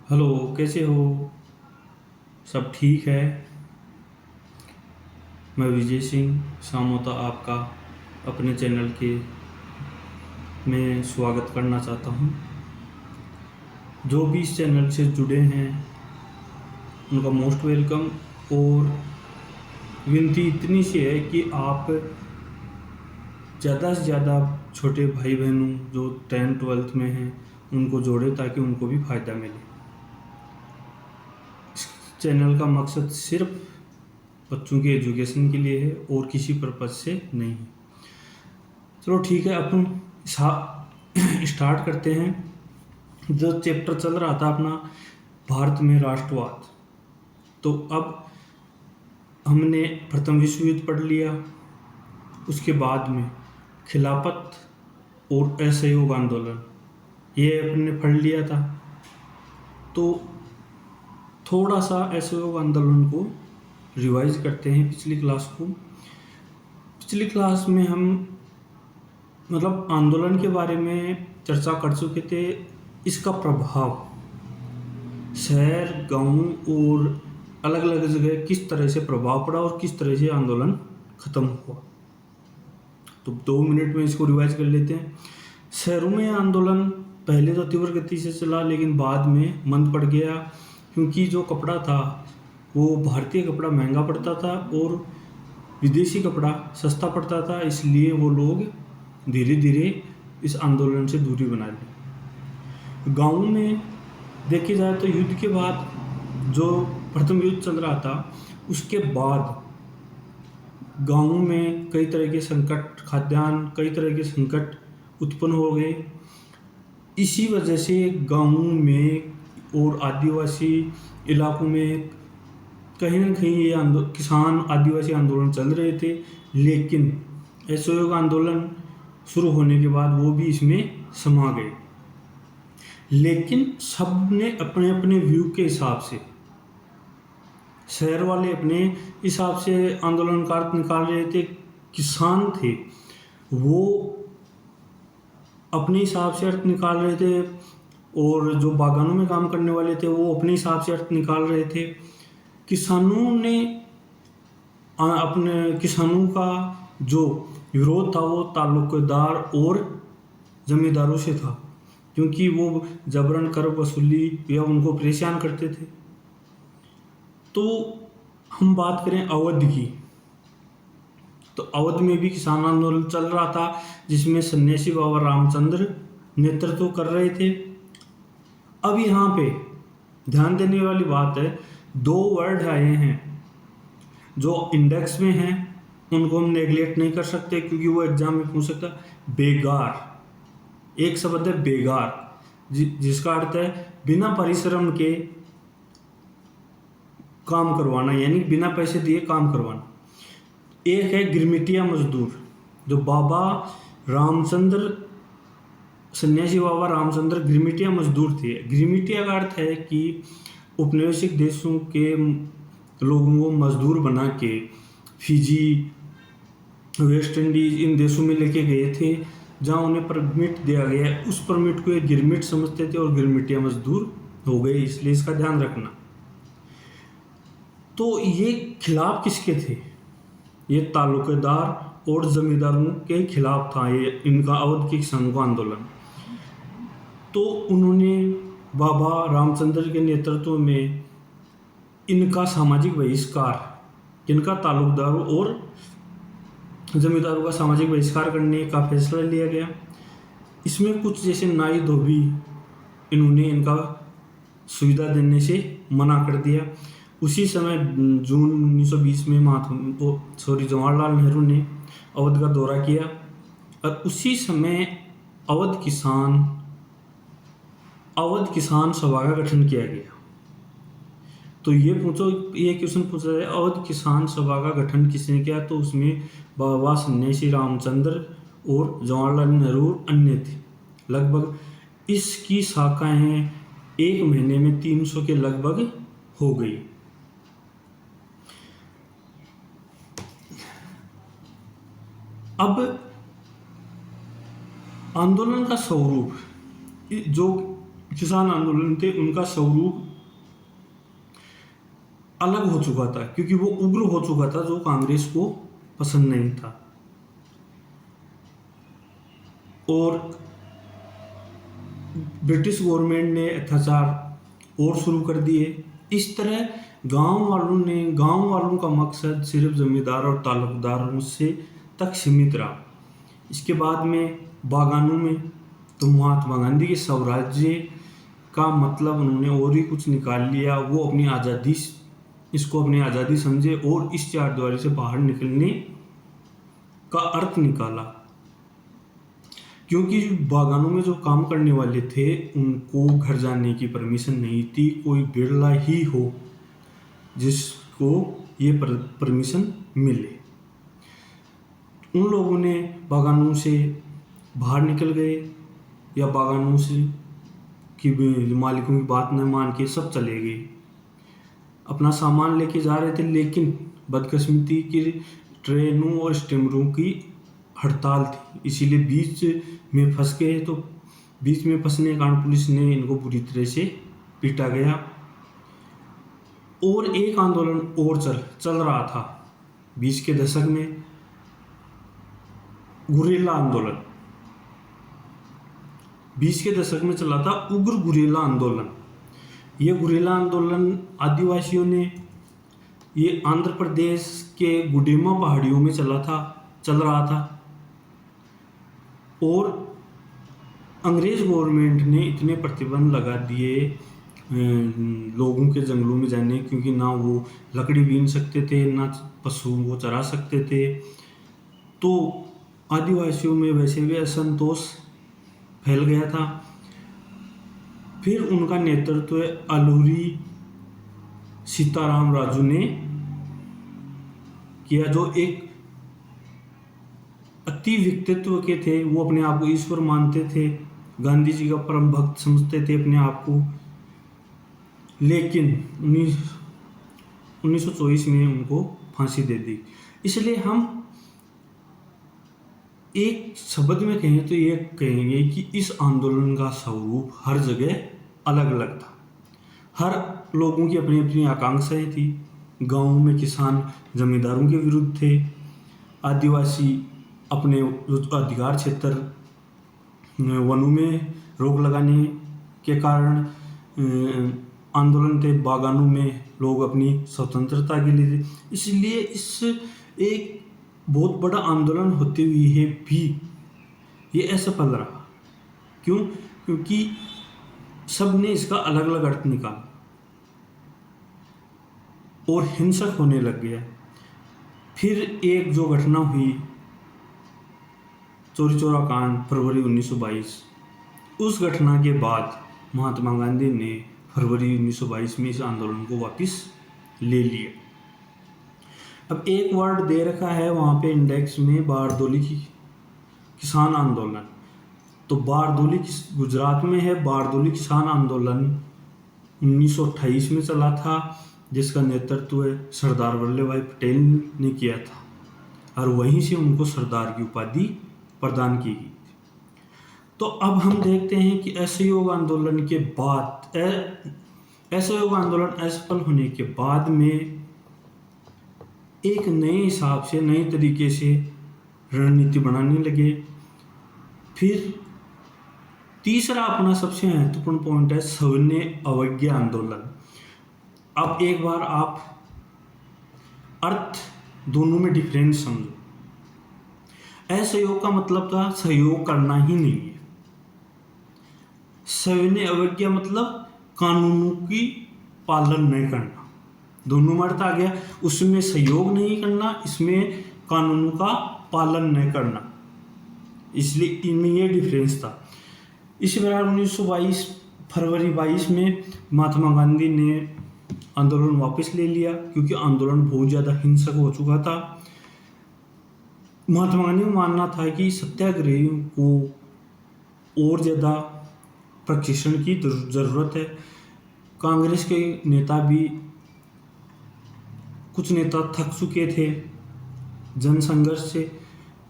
Hello, कैसे हो? सब ठीक है। मैं विजय सिंह सामोता आपका अपने चैनल के में स्वागत करना चाहता हूँ। जो भी इस चैनल से जुड़े हैं उनका मोस्ट वेलकम। और विनती इतनी सी है कि आप ज़्यादा से ज़्यादा छोटे भाई बहनों जो 10th 12th में हैं उनको जोड़ें ताकि उनको भी फ़ायदा मिले। इस चैनल का मकसद सिर्फ बच्चों के एजुकेशन के लिए है और किसी पर्पज़ से नहीं है। चलो ठीक है, अपन स्टार्ट करते हैं। जो चैप्टर चल रहा था अपना भारत में राष्ट्रवाद, तो अब हमने प्रथम विश्व युद्ध पढ़ लिया। उसके बाद में खिलाफत और असहयोग आंदोलन ये अपन ने पढ़ लिया था। तो थोड़ा सा असहयोग आंदोलन को रिवाइज करते हैं पिछली क्लास को। पिछली क्लास में हम मतलब आंदोलन के बारे में चर्चा कर चुके थे। इसका प्रभाव शहर, गांव और अलग अलग जगह किस तरह से प्रभाव पड़ा और किस तरह से आंदोलन खत्म हुआ। तो 2 मिनट में इसको रिवाइज कर लेते हैं। शहरों में आंदोलन पहले तो तीव्र गति से चला, लेकिन बाद में मंद पड़ गया क्योंकि जो कपड़ा था वो भारतीय कपड़ा महंगा पड़ता था और विदेशी कपड़ा सस्ता पड़ता था। इसलिए वो लोग धीरे धीरे इस आंदोलन से दूरी बना ली। गाँव में देखी जाए तो युद्ध के बाद जो प्रथम युद्ध चल रहा था उसके बाद गाँव में कई तरह के संकट, खाद्यान्न, कई तरह के संकट उत्पन्न हो गए। इसी वजह से गाँव में और आदिवासी इलाकों में कहीं ना कहीं ये किसान आदिवासी आंदोलन चल रहे थे। लेकिन असहयोग आंदोलन शुरू होने के बाद वो भी इसमें समा गए। लेकिन सब ने अपने अपने व्यू के हिसाब से, शहर वाले अपने हिसाब से आंदोलन का अर्थ निकाल रहे थे, किसान थे वो अपने हिसाब से अर्थ निकाल रहे थे, और जो बागानों में काम करने वाले थे वो अपने हिसाब से अर्थ निकाल रहे थे। किसानों ने अपने किसानों का जो विरोध था वो ताल्लुकेदार और जमींदारों से था, क्योंकि वो जबरन कर वसूली या उनको परेशान करते थे। तो हम बात करें अवध की, तो अवध में भी किसान आंदोलन चल रहा था जिसमें सन्यासी बाबा रामचंद्र नेतृत्व कर रहे थे। अब यहाँ पे ध्यान देने वाली बात है, 2 वर्ड आए हैं जो इंडेक्स में हैं, उनको हम नेग्लेक्ट नहीं कर सकते क्योंकि वो एग्जाम में पूछ सकता है। बेगार एक शब्द है, बेगार जिसका अर्थ है बिना परिश्रम के काम करवाना, यानी बिना पैसे दिए काम करवाना। एक है गिरमिटिया मजदूर, जो बाबा रामचंद्र, सन्यासी बाबा रामचंद्र गिरमिटिया मजदूर थे। गिरमिटिया का अर्थ है कि औपनिवेशिक देशों के लोगों को मजदूर बना के फिजी, वेस्ट इंडीज इन देशों में लेके गए थे जहाँ उन्हें परमिट दिया गया। उस परमिट को एक गिरमिट समझते थे और गिरमिटिया मजदूर हो गए, इसलिए इसका ध्यान रखना। तो ये खिलाफ किसके थे? ये तालुकेदार और जमींदारों के खिलाफ था ये इनका अवध के किसानों का आंदोलन। तो उन्होंने बाबा रामचंद्र के नेतृत्व में इनका सामाजिक बहिष्कार, इनका तालुकदारों और जमींदारों का सामाजिक बहिष्कार करने का फैसला लिया गया। इसमें कुछ जैसे नाई धोबी, इन्होंने इनका सुविधा देने से मना कर दिया। उसी समय जून 1920 में जवाहरलाल नेहरू ने अवध का दौरा किया और उसी समय अवध किसान सभा का गठन किया गया। तो ये क्वेश्चन पूछा जाए, अवध किसान सभा का गठन किसने किया? तो उसमें बाबा सन्यासी रामचंद्र और जवाहरलाल नेहरू अन्य थे। लगभग इसकी शाखाएं 1 महीने में 300 के लगभग हो गई। अब आंदोलन का स्वरूप जो किसान आंदोलन थे उनका स्वरूप अलग हो चुका था, क्योंकि वो उग्र हो चुका था, जो कांग्रेस को पसंद नहीं था। और ब्रिटिश गवर्नमेंट ने अत्याचार और शुरू कर दिए। इस तरह गांव वालों का मकसद सिर्फ जमींदार और ताल्लुकदारों से तक सीमित रहा। इसके बाद में बागानों में तो महात्मा गांधी के स्वराज्य का मतलब उन्होंने और ही कुछ निकाल लिया। वो इसको अपनी आज़ादी समझे और इस चारद्वारी से बाहर निकलने का अर्थ निकाला, क्योंकि बागानों में जो काम करने वाले थे उनको घर जाने की परमिशन नहीं थी। कोई बिरला ही हो जिसको ये परमिशन मिले। उन लोगों ने बागानों से बाहर निकल गए, या बागानों से कि मालिकों की बात न मान के सब चले गए, अपना सामान लेके जा रहे थे। लेकिन बदकिस्मती की ट्रेनों और स्टीमरों की हड़ताल थी, इसीलिए बीच में फंस गए। तो बीच में फंसने के कारण पुलिस ने इनको बुरी तरह से पीटा गया। और एक आंदोलन और चल रहा था 20 के दशक में, गुरिल्ला आंदोलन। 20 के दशक में चला था उग्र गुरिल्ला आंदोलन। ये गुरिल्ला आंदोलन आदिवासियों ने, ये आंध्र प्रदेश के गुडेमा पहाड़ियों में चल रहा था। और अंग्रेज गवर्नमेंट ने इतने प्रतिबंध लगा दिए लोगों के जंगलों में जाने, क्योंकि ना वो लकड़ी बीन सकते थे, ना पशुओं को चरा सकते थे। तो आदिवासियों में वैसे भी असंतोष फैल गया था। फिर उनका नेतृत्व अलूरी सीताराम राजू ने किया, जो एक अति व्यक्तित्व के थे। वो अपने आप को ईश्वर मानते थे, गांधी जी का परम भक्त समझते थे अपने आप को। लेकिन 1924 में उनको फांसी दे दी। इसलिए हम एक शब्द में कहें तो ये कहेंगे कि इस आंदोलन का स्वरूप हर जगह अलग अलग था। हर लोगों की अपनी अपनी आकांक्षाएं थी। गांव में किसान जमींदारों के विरुद्ध थे, आदिवासी अपने अधिकार क्षेत्र वनों में रोक लगाने के कारण आंदोलन थे, बागानों में लोग अपनी स्वतंत्रता के लिए थे। इसलिए इस एक बहुत बड़ा आंदोलन होते हुए भी ये असफल रहा। क्यों? क्योंकि सब ने इसका अलग अलग अर्थ निकाला और हिंसक होने लग गया। फिर एक जो घटना हुई चौरी चौरा कांड फरवरी 1922, उस घटना के बाद महात्मा गांधी ने फरवरी 1922 में इस आंदोलन को वापस ले लिया। अब एक वर्ड दे रखा है वहाँ पे इंडेक्स में, बारदोली की किसान आंदोलन। तो बारदोली गुजरात में है। बारदोली किसान आंदोलन 1928 में चला था, जिसका नेतृत्व सरदार वल्लभ भाई पटेल ने किया था, और वहीं से उनको सरदार की उपाधि प्रदान की गई। तो अब हम देखते हैं कि असहयोग आंदोलन के बाद, असहयोग आंदोलन असफल होने के बाद में एक नए हिसाब से, नए तरीके से रणनीति बनाने लगे। फिर तीसरा अपना सबसे महत्वपूर्ण पॉइंट है सविनय अवज्ञा आंदोलन। अब एक बार आप अर्थ दोनों में डिफरेंस समझो। असहयोग का मतलब था सहयोग करना ही नहीं है। सविनय अवज्ञा मतलब कानूनों की पालन नहीं करना। दोनों में अर्थ आ गया। उसमें सहयोग नहीं करना, इसमें कानूनों का पालन नहीं करना। इसलिए इनमें ये डिफरेंस था। इसी प्रकार 1922 फरवरी 22 में महात्मा गांधी ने आंदोलन वापस ले लिया, क्योंकि आंदोलन बहुत ज़्यादा हिंसक हो चुका था। महात्मा गांधी का मानना था कि सत्याग्रहियों को और ज़्यादा प्रशिक्षण की ज़रूरत है। कांग्रेस के नेता भी, कुछ नेता थक चुके थे जनसंघर्ष से।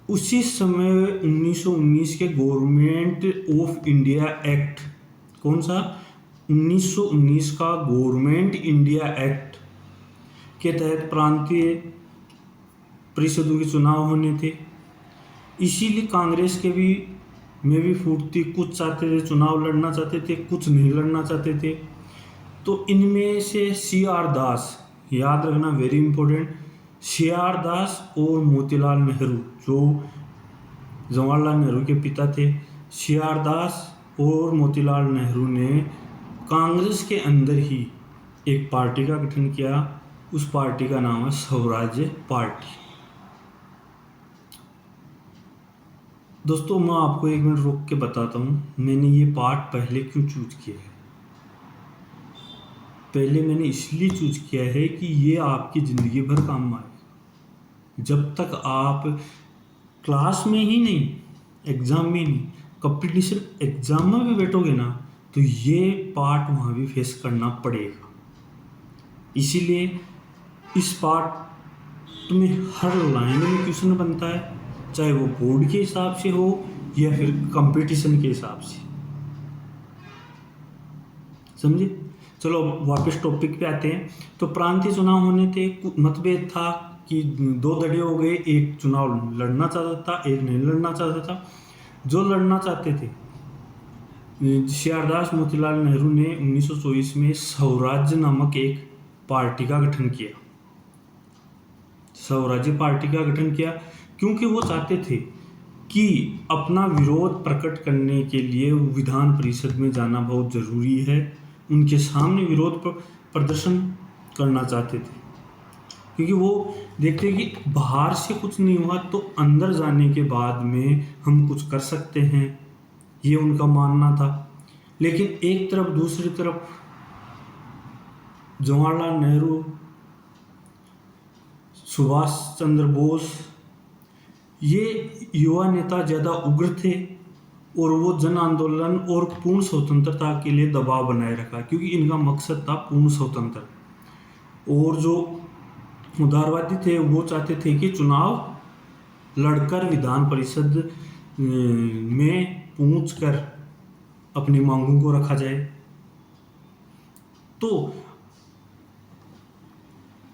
उसी समय 1919 के गवर्नमेंट ऑफ इंडिया एक्ट, कौन सा, 1919 का गवर्नमेंट इंडिया एक्ट के तहत प्रांतीय परिषदों के चुनाव होने थे। इसीलिए कांग्रेस के भी में भी फूट थी, कुछ चाहते थे चुनाव लड़ना चाहते थे, कुछ नहीं लड़ना चाहते थे। तो इनमें से सी आर दास, याद रखना वेरी इंपॉर्टेंट, सी आर दास और मोतीलाल नेहरू, जो जवाहरलाल नेहरू के पिता थे, सी आर दास और मोतीलाल नेहरू ने कांग्रेस के अंदर ही एक पार्टी का गठन किया। उस पार्टी का नाम है स्वराज्य पार्टी। दोस्तों, मैं आपको एक मिनट रोक के बताता हूँ मैंने ये पार्ट पहले क्यों चूज किया है। पहले मैंने इसलिए चूज किया है कि ये आपकी ज़िंदगी भर काम आए। जब तक आप क्लास में ही नहीं, एग्ज़ाम में नहीं, कंपटीशन एग्ज़ाम में भी बैठोगे ना, तो ये पार्ट वहाँ भी फेस करना पड़ेगा। इसीलिए इस पार्ट में हर लाइन में क्वेश्चन बनता है, चाहे वो बोर्ड के हिसाब से हो या फिर कंपटीशन के हिसाब से। समझे? चलो वापस टॉपिक पे आते हैं। तो प्रांतीय चुनाव होने थे, मतभेद था कि दो धड़े हो गए, एक चुनाव लड़ना चाहता था, एक नहीं लड़ना चाहता था। जो लड़ना चाहते थे, सी आर दास मोतीलाल नेहरू ने 1924 में स्वराज्य नामक एक पार्टी का गठन किया। स्वराज्य पार्टी का गठन किया क्योंकि वो चाहते थे कि अपना विरोध प्रकट करने के लिए विधान परिषद में जाना बहुत ज़रूरी है। उनके सामने विरोध प्रदर्शन करना चाहते थे, क्योंकि वो देखते कि बाहर से कुछ नहीं हुआ तो अंदर जाने के बाद में हम कुछ कर सकते हैं, ये उनका मानना था। लेकिन एक तरफ, दूसरी तरफ जवाहरलाल नेहरू, सुभाष चंद्र बोस, ये युवा नेता ज़्यादा उग्र थे और वो जन आंदोलन और पूर्ण स्वतंत्रता के लिए दबाव बनाए रखा, क्योंकि इनका मकसद था पूर्ण स्वतंत्र। और जो उदारवादी थे वो चाहते थे कि चुनाव लड़कर विधान परिषद में पहुंचकर अपनी मांगों को रखा जाए। तो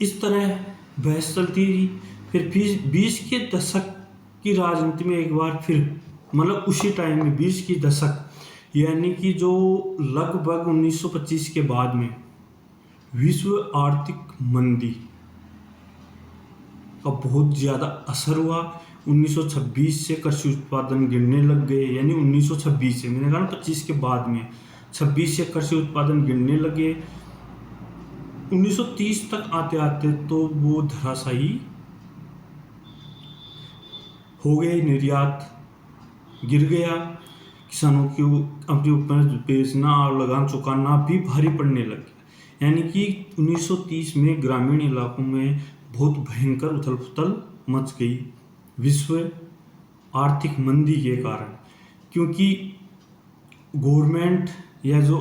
इस तरह बहस चलती रही। फिर 20 के दशक की राजनीति में एक बार फिर, मतलब उसी टाइम में 20 की दशक, यानी कि जो लगभग 1925 के बाद में विश्व आर्थिक मंदी का बहुत ज़्यादा असर हुआ। 1926 से कृषि उत्पादन गिरने लग गए, यानी 1926 से, मैंने कहा 25 के बाद में 26 से कृषि उत्पादन गिरने लगे। 1930 तक आते आते तो वो धराशायी हो गए, निर्यात गिर गया, किसानों को अपनी उपज बेचना और लगान चुकाना भी भारी पड़ने लग गया। यानी कि 1930 में ग्रामीण इलाकों में बहुत भयंकर उथल पुथल मच गई विश्व आर्थिक मंदी के कारण, क्योंकि गवर्नमेंट या जो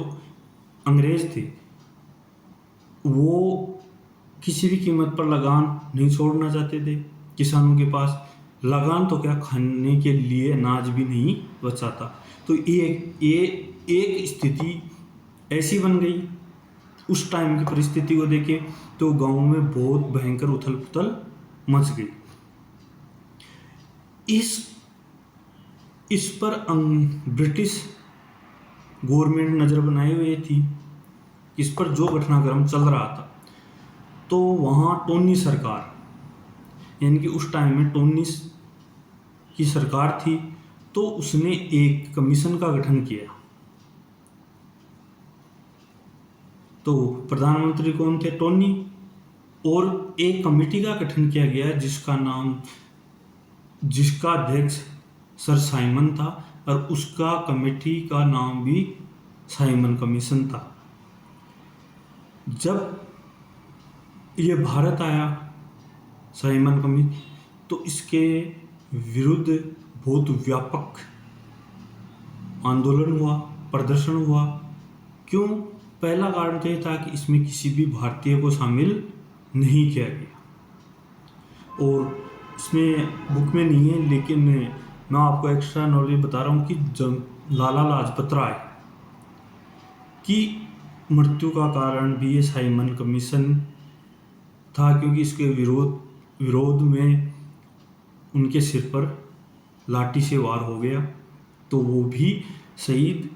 अंग्रेज थे वो किसी भी कीमत पर लगान नहीं छोड़ना चाहते थे। किसानों के पास लगान तो क्या, खाने के लिए अनाज भी नहीं बचा था। तो ये एक स्थिति ऐसी बन गई। उस टाइम की परिस्थिति को देखे तो गांव में बहुत भयंकर उथल पुथल मच गई। इस पर ब्रिटिश गवर्नमेंट नज़र बनाए हुए थी, इस पर जो घटनाक्रम चल रहा था। तो वहाँ टोनी सरकार, यानी कि उस टाइम में टोनी की सरकार थी, तो उसने एक कमीशन का गठन किया। तो प्रधानमंत्री कौन थे? टोनी। और एक कमेटी का गठन किया गया जिसका अध्यक्ष सर साइमन था, और उसका कमेटी का नाम भी साइमन कमीशन था। जब ये भारत आया साइमन कमीशन, तो इसके विरुद्ध बहुत व्यापक आंदोलन हुआ, प्रदर्शन हुआ। क्यों? पहला कारण तो ये था कि इसमें किसी भी भारतीय को शामिल नहीं किया गया। और इसमें बुक में नहीं है, लेकिन मैं आपको एक्स्ट्रा नॉलेज बता रहा हूँ कि लाला लाजपत राय की मृत्यु का कारण भी ये साइमन कमीशन था, क्योंकि इसके विरोध में उनके सिर पर लाठी से वार हो गया, तो वो भी शहीद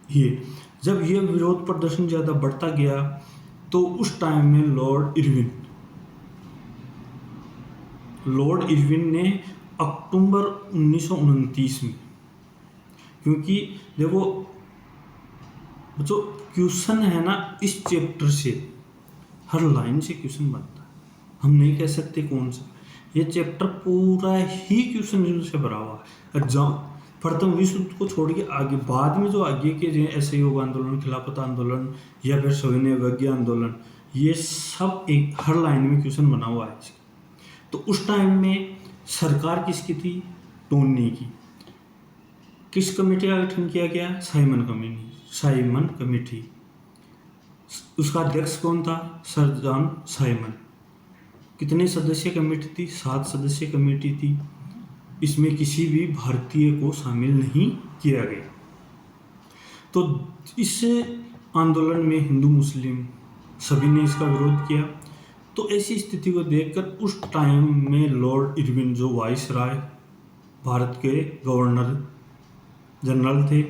हुए। जब यह विरोध प्रदर्शन ज़्यादा बढ़ता गया तो उस टाइम में लॉर्ड इरविन ने अक्टूबर 1929 में, क्योंकि देखो जो क्वेश्चन है ना, इस चैप्टर से हर लाइन से क्वेश्चन बनता है, हम नहीं कह सकते कौन सा। ये चैप्टर पूरा ही क्वेश्चन से भरा हुआ है। प्रथम विश्व युद्ध को छोड़ के आगे बाद में जो आगे के असहयोग आंदोलन, खिलाफत आंदोलन या फिर सविनय अवज्ञा आंदोलन, ये सब एक हर लाइन में क्वेश्चन बना हुआ है इसका। तो उस टाइम में सरकार किसकी थी? टोनी की। किस कमेटी का गठन किया गया? Simon committee. उसका अध्यक्ष कौन था? Sir John Simon. कितने सदस्य कमेटी थी? 7 सदस्य कमेटी थी। इसमें किसी भी भारतीय को शामिल नहीं किया गया। तो इस आंदोलन में हिंदू मुस्लिम सभी ने इसका विरोध किया। तो ऐसी स्थिति को देखकर उस टाइम में लॉर्ड इरविन, जो वाइसराय भारत के गवर्नर जनरल थे,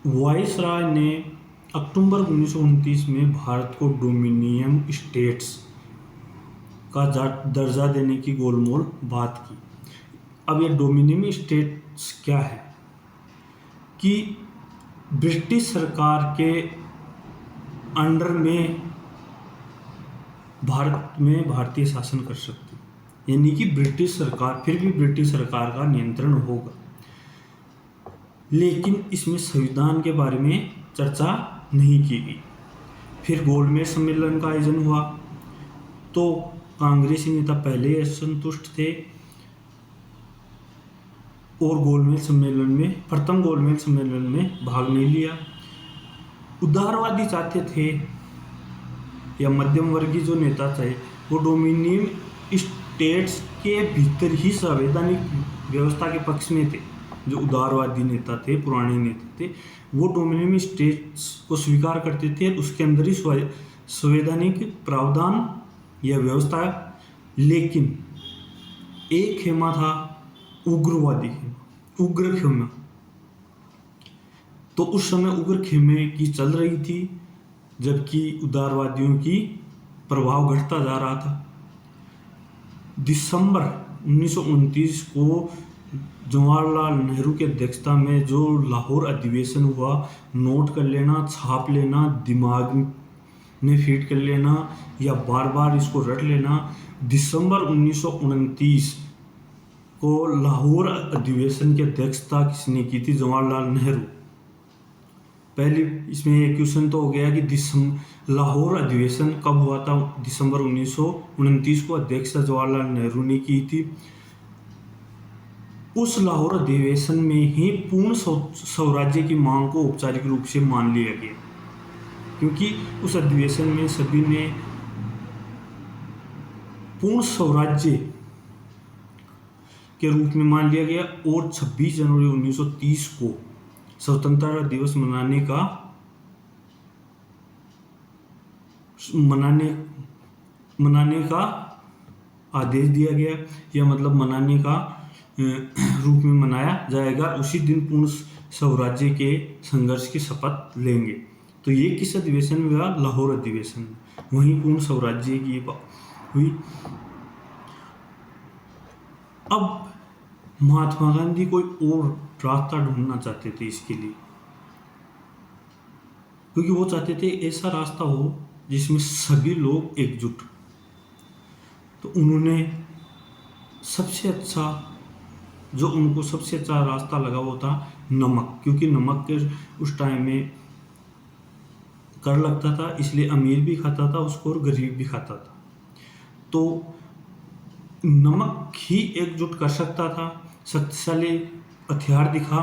वाइसराय ने अक्टूबर 1929 में भारत को डोमिनियन स्टेट्स का दर्जा देने की गोलमोल बात की। अब ये डोमिनियन स्टेट्स क्या है कि ब्रिटिश सरकार के अंडर में भारत में भारतीय शासन कर सकती, यानी कि ब्रिटिश सरकार, फिर भी ब्रिटिश सरकार का नियंत्रण होगा। लेकिन इसमें संविधान के बारे में चर्चा नहीं की गई। फिर गोलमेज सम्मेलन का आयोजन हुआ, तो कांग्रेसी नेता पहले असंतुष्ट थे और प्रथम गोलमेज सम्मेलन में भाग नहीं लिया। उदारवादी चाहते थे या मध्यम वर्गीय जो नेता थे, वो डोमिनियन स्टेट्स के भीतर ही संवैधानिक व्यवस्था के पक्ष में थे। जो उदारवादी नेता थे, पुराने नेता थे, वो डोमिनियन स्टेट्स को स्वीकार करते थे, उसके अंदर ही संवैधानिक प्रावधान या व्यवस्था। लेकिन एक खेमा था उग्र खेमा। तो उस समय उग्र खेमे की चल रही थी, जबकि उदारवादियों की प्रभाव घटता जा रहा था। दिसंबर 1929 को जवाहरलाल नेहरू की अध्यक्षता में जो लाहौर अधिवेशन हुआ, नोट कर लेना, छाप लेना, दिमाग में फीड कर लेना या बार बार इसको रट लेना। दिसंबर 1929 को लाहौर अधिवेशन की अध्यक्षता किसने की थी? जवाहरलाल नेहरू। पहले इसमें एक क्वेश्चन तो हो गया कि लाहौर अधिवेशन कब हुआ था? दिसंबर 1929 को अध्यक्षता जवाहरलाल नेहरू ने की थी। उस लाहौर अधिवेशन में ही पूर्ण स्वराज्य की मांग को औपचारिक रूप से मान लिया गया, क्योंकि उस अधिवेशन में सभी ने पूर्ण स्वराज्य के रूप में मान लिया गया। और 26 जनवरी 1930 को स्वतंत्रता दिवस मनाने का आदेश दिया गया, या मतलब मनाने का रूप में मनाया जाएगा। उसी दिन पूर्ण स्वराज्य के संघर्ष की शपथ लेंगे। तो ये किस अधिवेशन में हुआ? लाहौर अधिवेशन में। वहीं पूर्ण स्वराज्य की हुई। अब महात्मा गांधी कोई और रास्ता ढूंढना चाहते थे इसके लिए, क्योंकि वो चाहते थे ऐसा रास्ता हो जिसमें सभी लोग एकजुट। तो उन्होंने उनको सबसे अच्छा रास्ता लगा वो था नमक, क्योंकि नमक के उस टाइम में कर लगता था, इसलिए अमीर भी खाता था उसको और गरीब भी खाता था। तो नमक ही एकजुट कर सकता था, शक्तिशाली हथियार दिखा।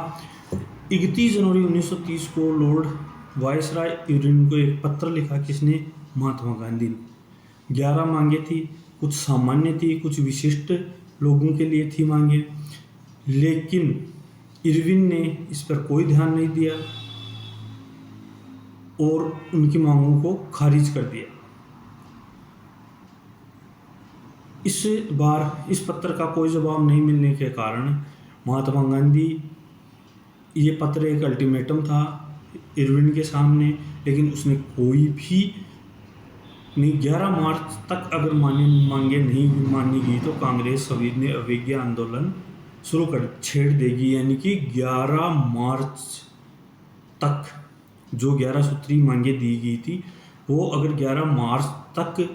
31 जनवरी 1930 को लॉर्ड वाइसराय इरविन को एक पत्र लिखा। किसने? महात्मा गांधी ने। 11 मांगे थी, कुछ सामान्य थी, कुछ विशिष्ट लोगों के लिए थी मांगे, लेकिन इरविन ने इस पर कोई ध्यान नहीं दिया। और उनकी मांगों को खारिज कर दिया। इस बार इस पत्र का कोई जवाब नहीं मिलने के कारण महात्मा गांधी, ये पत्र एक अल्टीमेटम था इरविन के सामने, लेकिन उसने कोई भी नहीं। 11 मार्च तक अगर मांगे नहीं मानी गई तो कांग्रेस सविनय अवज्ञा आंदोलन शुरू कर छेड़ देगी। यानी कि 11 मार्च तक जो 11 सूत्री मांगे दी गई थी, वो अगर 11 मार्च तक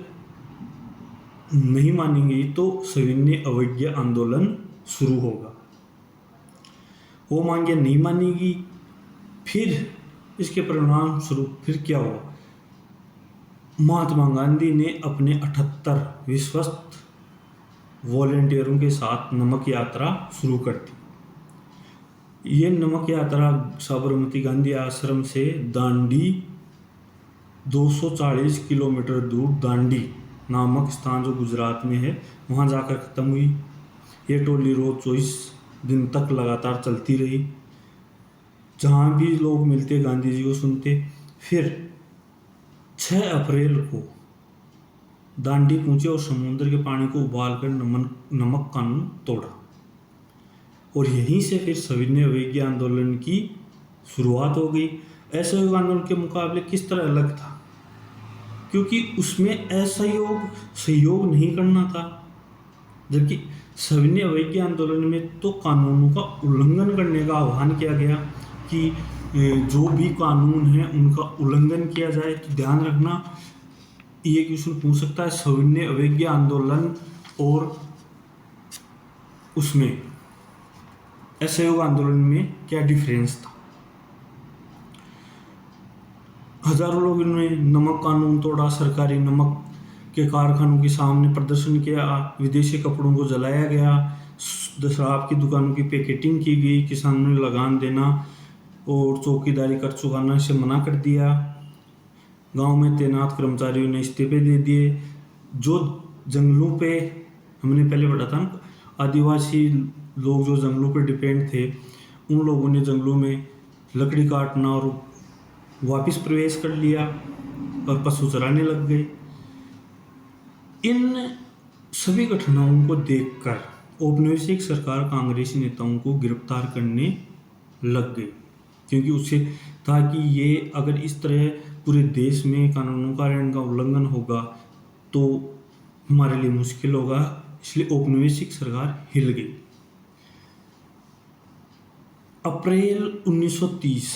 नहीं मानी गई तो सविनय अवज्ञा आंदोलन शुरू होगा। वो मांगे नहीं मानी गई। फिर इसके परिणाम स्वरूप फिर क्या हुआ? महात्मा गांधी ने अपने 78 विश्वस्त वॉलेंटियरों के साथ नमक यात्रा शुरू कर दी। ये नमक यात्रा साबरमती गांधी आश्रम से दांडी 240 किलोमीटर दूर दांडी नामक स्थान जो गुजरात में है, वहाँ जाकर ख़त्म हुई। ये टोली रोज 24 दिन तक लगातार चलती रही। जहाँ भी लोग मिलते गांधी जी को सुनते। फिर 6 अप्रैल को दांडी पहुंचे और समुद्र के पानी को उबालकर नमक कानून तोड़ा। और यहीं से फिर सविनय अवज्ञा आंदोलन की शुरुआत हो गई। असहयोग आंदोलन के मुकाबले किस तरह अलग था? क्योंकि उसमें सहयोग नहीं करना था, जबकि सविनय अवज्ञा आंदोलन में तो कानूनों का उल्लंघन करने का आह्वान किया गया कि जो भी कानून है उनका उल्लंघन किया जाए। तो ध्यान रखना, ये क्वेश्चन पूछ सकता है, सविनय अवज्ञा आंदोलन और उसमें असहयोग आंदोलन में क्या डिफरेंस था? हजारों लोगों ने नमक कानून तोड़ा, सरकारी नमक के कारखानों के सामने प्रदर्शन किया, विदेशी कपड़ों को जलाया गया, शराब की दुकानों की पैकेटिंग की गई, किसानों ने लगान देना और चौकीदारी कर चुकाना से मना कर दिया, गांव में तैनात कर्मचारियों ने इस्तीफे दे दिए। जो जंगलों पे हमने पहले पढ़ा था ना, आदिवासी लोग जो जंगलों पे डिपेंड थे, उन लोगों ने जंगलों में लकड़ी काटना और वापस प्रवेश कर लिया और पशु चराने लग गए। इन सभी घटनाओं को देखकर औपनिवेशिक सरकार कांग्रेसी नेताओं को गिरफ्तार करने लग गई, क्योंकि उससे था कि ये अगर इस तरह पूरे देश में कानूनों का उल्लंघन होगा तो हमारे लिए मुश्किल होगा। इसलिए औपनिवेशिक सरकार हिल गई। अप्रैल 1930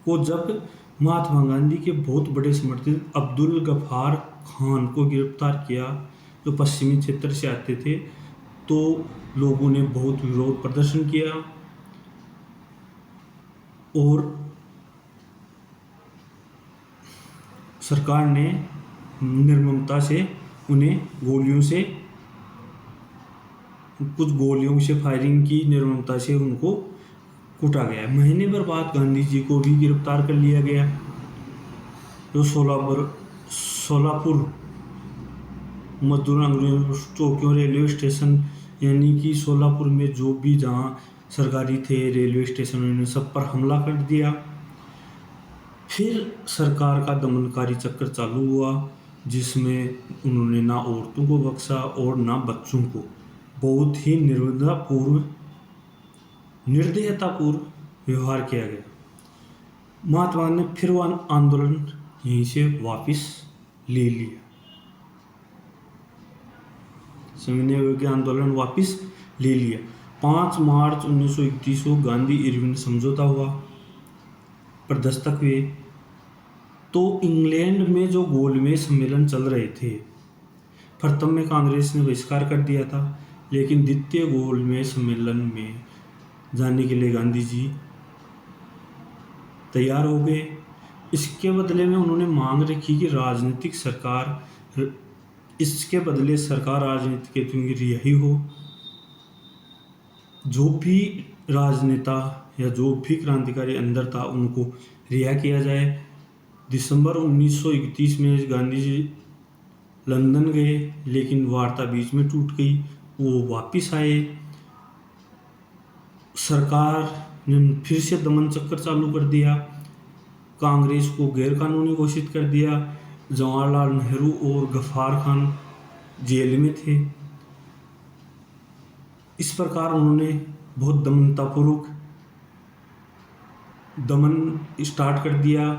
को जब महात्मा गांधी के बहुत बड़े समर्थित अब्दुल गफार खान को गिरफ्तार किया, जो पश्चिमी क्षेत्र से आते थे, तो लोगों ने बहुत विरोध प्रदर्शन किया और सरकार ने निर्ममता से उन्हें कुछ गोलियों से फायरिंग की, निर्ममता से उनको कूटा गया। महीने भर बाद गांधी जी को भी गिरफ्तार कर लिया गया, जो सोलापुर मजदूर अंग्रेजों चौकियों रेलवे स्टेशन, यानी कि सोलापुर में जो भी जहाँ सरकारी थे रेलवे स्टेशन, उन्होंने सब पर हमला कर दिया। फिर सरकार का दमनकारी चक्र चालू हुआ, जिसमें उन्होंने ना औरतों को बख्शा और ना बच्चों को। बहुत ही निर्दयतापूर्व व्यवहार किया गया। महात्मा ने फिर वह आंदोलन यहीं से वापस ले लिया। सविनय अवज्ञा आंदोलन वापस ले लिया। 5 मार्च 1931 को गांधी इरविन समझौता हुआ पर दस्तक हुए। तो इंग्लैंड में जो गोलमेज सम्मेलन चल रहे थे, प्रथम में कांग्रेस ने बहिष्कार कर दिया था, लेकिन द्वितीय गोलमेज सम्मेलन में जाने के लिए गांधी जी तैयार हो गए। इसके बदले में उन्होंने मांग रखी कि सरकार राजनीतिज्ञों की रिहाई हो। जो भी राजनेता या जो भी क्रांतिकारी अंदर था उनको रिहा किया जाए। दिसंबर 1931 में गांधी जी लंदन गए, लेकिन वार्ता बीच में टूट गई। वो वापस आए, सरकार ने फिर से दमन चक्र चालू कर दिया। कांग्रेस को गैर कानूनी घोषित कर दिया। जवाहरलाल नेहरू और गफ्फार खान जेल में थे। इस प्रकार उन्होंने बहुत दमनतापूर्वक दमन स्टार्ट कर दिया।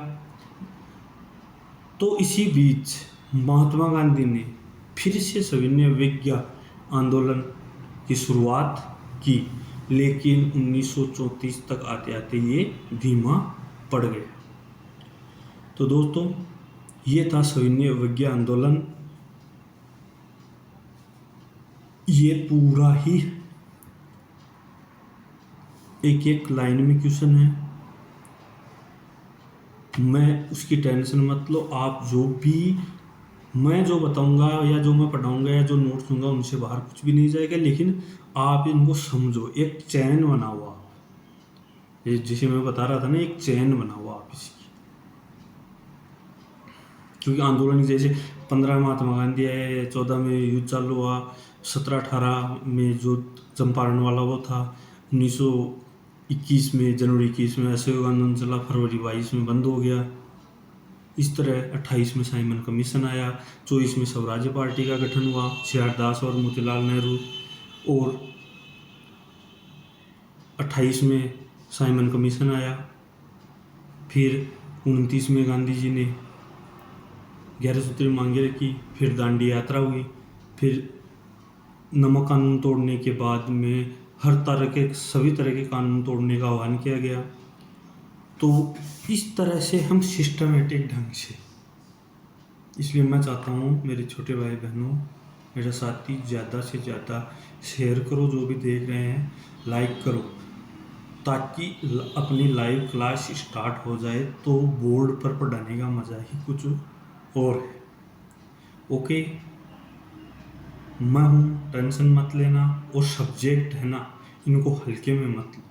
तो इसी बीच महात्मा गांधी ने फिर से सविनय अवज्ञा आंदोलन की शुरुआत की, लेकिन 1934 तक आते आते ये धीमा पड़ गया। तो दोस्तों, ये था सविनय अवज्ञा आंदोलन। ये पूरा ही एक एक लाइन में क्वेश्चन है, मैं उसकी टेंशन मत लो। आप जो भी मैं जो बताऊंगा या जो मैं पढ़ाऊंगा या जो नोट्स दूंगा उनसे बाहर कुछ भी नहीं जाएगा, लेकिन आप इनको समझो, एक चैन बना हुआ, ये जिसे मैं बता रहा था ना, एक चैन बना हुआ आप इसकी। क्योंकि आंदोलन जैसे 15 में महात्मा गांधी आए, 14 में युद्ध चालू हुआ, 17-18 में जो चंपारण वाला वो था, 1921 में जनवरी 21 में असहयोग आंदोलन चला, फरवरी 22 में बंद हो गया। इस तरह 28 में साइमन कमीशन आया, 24 में स्वराज्य पार्टी का गठन हुआ, सी.आर. दास और मोतीलाल नेहरू, और 28 में साइमन कमीशन आया। फिर 29 में गांधी जी ने 11 सूत्री मांगे रखी, फिर दांडी यात्रा हुई, फिर नमक कानून तोड़ने के बाद में हर तरह के सभी तरह के कानून तोड़ने का आह्वान किया गया। तो इस तरह से हम सिस्टमेटिक ढंग से, इसलिए मैं चाहता हूँ मेरे छोटे भाई बहनों, मेरे साथी, ज़्यादा से ज़्यादा शेयर करो, जो भी देख रहे हैं लाइक करो, ताकि अपनी लाइव क्लास स्टार्ट हो जाए तो बोर्ड पर पढ़ाने का मज़ा ही कुछ और है। ओके, मैं हूँ, टेंशन मत लेना। और सब्जेक्ट है ना, इनको हल्के में मत लो,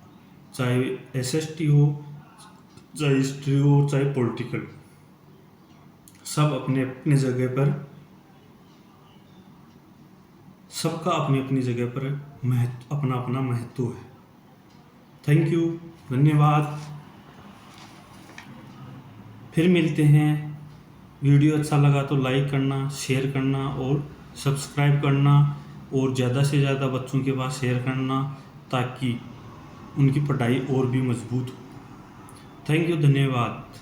चाहे एसएसटी हो, चाहे हिस्ट्री हो, चाहे पॉलिटिकल, सब अपने अपने जगह पर, सबका अपनी अपनी जगह पर महत्व, अपना अपना महत्व है। थैंक यू, धन्यवाद। फिर मिलते हैं। वीडियो अच्छा लगा तो लाइक करना, शेयर करना और सब्सक्राइब करना, और ज़्यादा से ज़्यादा बच्चों के पास शेयर करना, ताकि उनकी पढ़ाई और भी मजबूत हो। थैंक यू, धन्यवाद।